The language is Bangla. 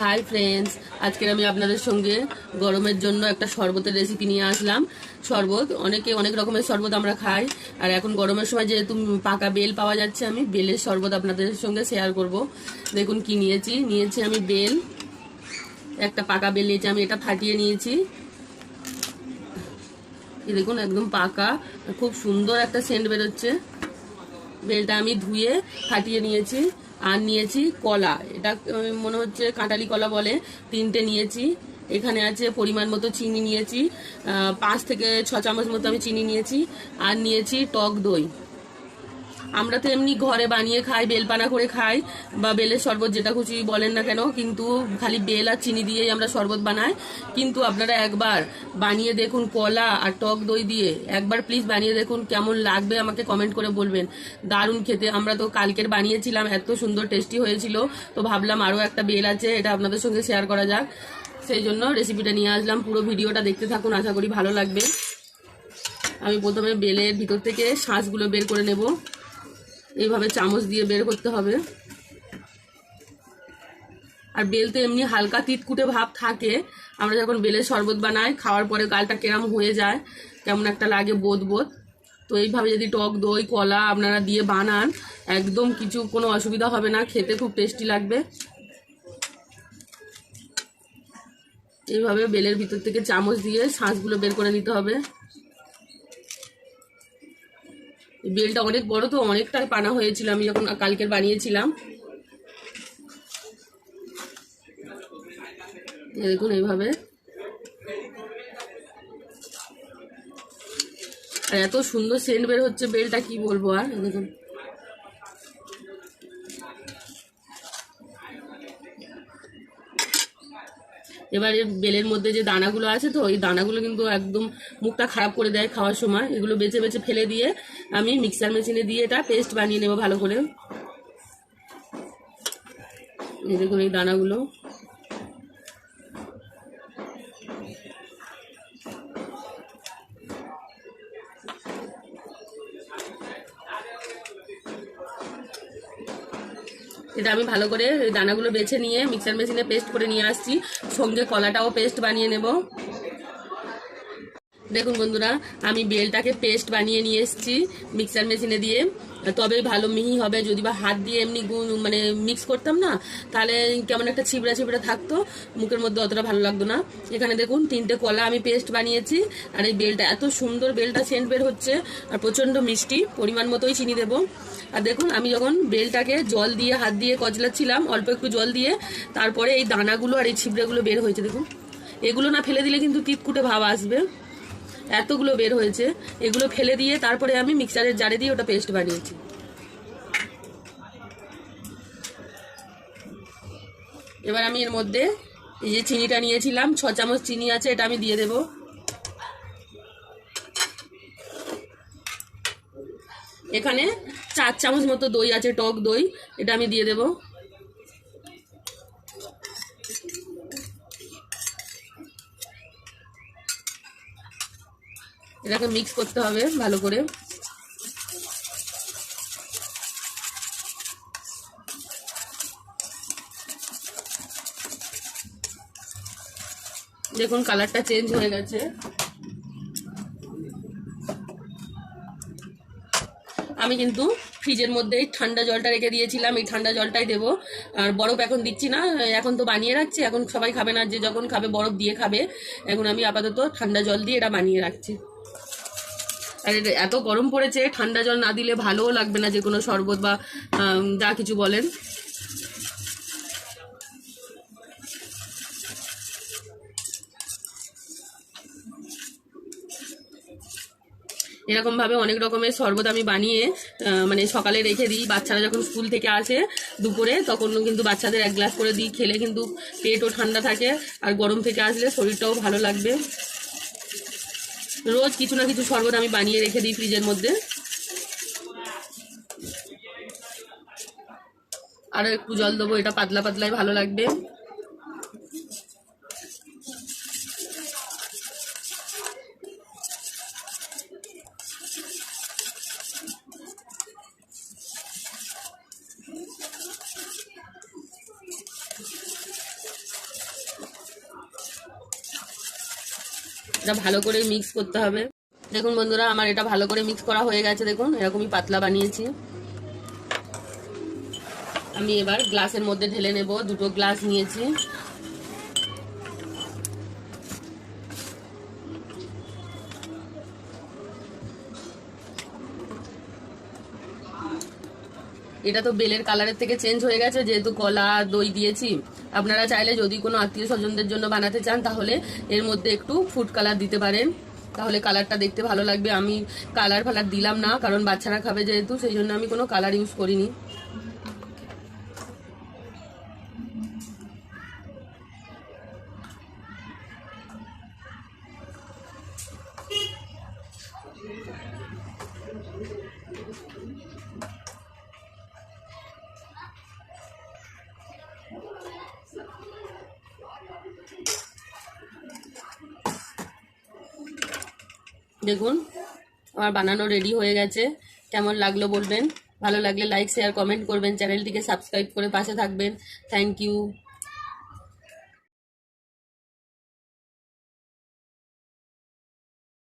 হাই ফ্রেন্ডস, আজকের আমি আপনাদের সঙ্গে গরমের জন্য একটা শরবতের রেসিপি নিয়ে আসলাম। শরবত অনেকে অনেক রকমের শরবত আমরা খাই, আর এখন গরমের সময় যেহেতু পাকা বেল পাওয়া যাচ্ছে, আমি বেলের শরবত আপনাদের সঙ্গে শেয়ার করব। দেখুন কি নিয়েছি আমি বেল, একটা পাকা বেল নিয়েছি, আমি এটা ফাটিয়ে নিয়েছি। দেখুন একদম পাকা, খুব সুন্দর একটা সেন্ট বেরোচ্ছে। বেলটা আমি ধুয়ে ফাটিয়ে নিয়েছি। আর নিয়েছি কলা, এটা মনে হচ্ছে কাঁঠালি কলা বলে, 3টে নিয়েছি। এখানে আছে পরিমাণ মতো চিনি নিয়েছি, 5 থেকে 6 চামচ মতো আমি চিনি নিয়েছি। আর নিয়েছি টক দই। আমরা তো এমনি ঘরে বানিয়ে খাই, বেলপানা করে খাই বা বেলের শরবত যেটা খুশি বলেন না কেন, কিন্তু খালি বেল আর চিনি দিয়েই আমরা শরবত বানাই। কিন্তু আপনারা একবার বানিয়ে দেখুন কলা আর টক দই দিয়ে, একবার প্লিজ বানিয়ে দেখুন, কেমন লাগবে আমাকে কমেন্ট করে বলবেন। দারুণ খেতে। আমরা তো কালকের বানিয়েছিলাম, এত সুন্দর টেস্টি হয়েছিল, তো ভাবলাম আরও একটা বেল আছে, এটা আপনাদের সঙ্গে শেয়ার করা যাক, সেই জন্য রেসিপিটা নিয়ে আসলাম। পুরো ভিডিওটা দেখতে থাকুন, আশা করি ভালো লাগবে। আমি প্রথমে বেলের ভিতর থেকে শাঁসগুলো বের করে নেব। এইভাবে চামচ দিয়ে বের করতে হবে। আর বেল তো এমনি হালকা তিতকুটে ভাব থাকে, আমরা যখন বেলের শরবত বানাই খাওয়ার পরে গালটা কেরাম হয়ে যায়, কেমন একটা লাগে বোধ বোধ। তো এইভাবে যদি টক দই কলা আপনারা দিয়ে বানান, একদম কোনো অসুবিধা হবে না, খেতে খুব টেস্টি লাগবে। এইভাবে বেলের ভিতর থেকে চামচ দিয়ে শাঁসগুলো বের করে নিতে হবে। বেলটা অনেক বড়, তো অনেকটাই পানা হয়েছিল আমি যখন কালকের বানিয়েছিলাম। দেখুন এইভাবে, আর এত সুন্দর সেন্ট বের হচ্ছে বেলটা, কি বলবো আর। দেখুন এবারে বেলের মধ্যে যে দানাগুলো আছে, তো এই দানাগুলো কিন্তু একদম মুখটা খারাপ করে দেয় খাওয়ার সময়, এগুলো বেছে বেছে ফেলে দিয়ে আমি মিক্সার মেশিনে দিয়ে এটা পেস্ট বানিয়ে নেব ভালো করে। এই দেখুন এই দানাগুলো, এটা আমি ভালো করে দানাগুলো বেছে নিয়ে মিক্সার মেশিনে পেস্ট করে নিয়ে আসছি, সঙ্গে কলাটাও পেস্ট বানিয়ে নেব। দেখুন বন্ধুরা, আমি বেলটাকে পেস্ট বানিয়ে নিয়ে এসেছি মিক্সার মেশিনে দিয়ে, তবেই ভালো মিহি হবে। যদি বা হাত দিয়ে এমনি মানে মিক্স করতাম না, তাহলে কেমন একটা ছিবড়া ছিবড়া থাকতো, মুখের মধ্যে অতটা ভালো লাগতো না। এখানে দেখুন 3টে কলা আমি পেস্ট বানিয়েছি, আর এই বেলটা এত সুন্দর, বেলটা সেন্ট বের হচ্ছে, আর প্রচণ্ড মিষ্টি। পরিমাণ মতোই চিনি দেবো। আর দেখুন আমি যখন বেলটাকে জল দিয়ে হাত দিয়ে কচলাচ্ছিলাম, অল্প একটু জল দিয়ে, তারপরে এই দানাগুলো আর এই ছিবড়েগুলো বের হয়েছে। দেখুন এগুলো না ফেলে দিলে কিন্তু তিতকুটে ভাব আসবে, এতগুলো বের হয়েছে। এগুলো ফেলে দিয়ে তারপরে আমি মিক্সারের জারে দিয়ে ওটা পেস্ট বানিয়েছি। এবার আমি এর মধ্যে এই যে চিনিটা নিয়েছিলাম, 6 চামচ চিনি আছে, এটা আমি দিয়ে দেব। এখানে 4 চামচ মতো দই আছে, টক দই, এটা আমি দিয়ে দেব। এটাকে মিক্স করতে হবে ভালো করে। দেখুন কালারটা চেঞ্জ হয়ে গেছে। আমি কিন্তু ফ্রিজের মধ্যে ঠান্ডা জলটা রেখে দিয়েছিলাম, এই ঠান্ডা জলটাই দেবো। আর বরফ এখন দিচ্ছি না, এখন তো বানিয়ে রাখছি, এখন সবাই খাবে না, যে যখন খাবে বরফ দিয়ে খাবে। এখন আমি আপাতত ঠান্ডা জল দিয়ে এটা বানিয়ে রাখছি। আর এত গরম পড়েছে, ঠান্ডা জল না দিলে ভালোও লাগবে না যে কোনো শরবত বা যা কিছু বলেন। এরকমভাবে অনেক রকমের শরবত আমি বানিয়ে মানে সকালে রেখে দিই। বাচ্চারা যখন স্কুল থেকে আসে দুপুরে, তখন কিন্তু বাচ্চাদের 1 গ্লাস করে দিই, খেলে কিন্তু পেটও ঠান্ডা থাকে, আর গরম থেকে আসলে শরীরটাও ভালো লাগবে। রোজ কিছু না কিছু শরবত আমি বানিয়ে রেখে দিই ফ্রিজের মধ্যে। আরও একটু জল দেবো, এটা পাতলা পাতলাই ভালো লাগবে। এটা ভালো করে মিক্স করতে হবে। দেখুন বন্ধুরা, আমার এটা ভালো করে মিক্স করা হয়ে গেছে। দেখুন এরকমই পাতলা বানিয়েছি। আমি এবার গ্লাসের মধ্যে ঢেলে নেব। 2টো গ্লাস নিয়েছি। এটা তো বেলের কালারের থেকে চেঞ্জ হয়ে গেছে, যেহেতু কলা দই দিয়েছি। আপনারা চাইলে যদি কোনো আত্মীয় স্বজনদের জন্য বানাতে চান তাহলে এর মধ্যে একটু ফুড কালার দিতে পারেন, তাহলে কালারটা দেখতে ভালো লাগবে। আমি কালার ফালার দিলাম না, কারণ বাচ্চারা খাবে যেহেতু, সেই জন্য আমি কোনো কালার ইউজ করিনি। দেখুন আমার বানানো রেডি হয়ে গেছে। কেমন লাগলো বলবেন, ভালো লাগলে লাইক শেয়ার কমেন্ট করবেন, চ্যানেলটিকে সাবস্ক্রাইব করে পাশে থাকবেন। Thank you.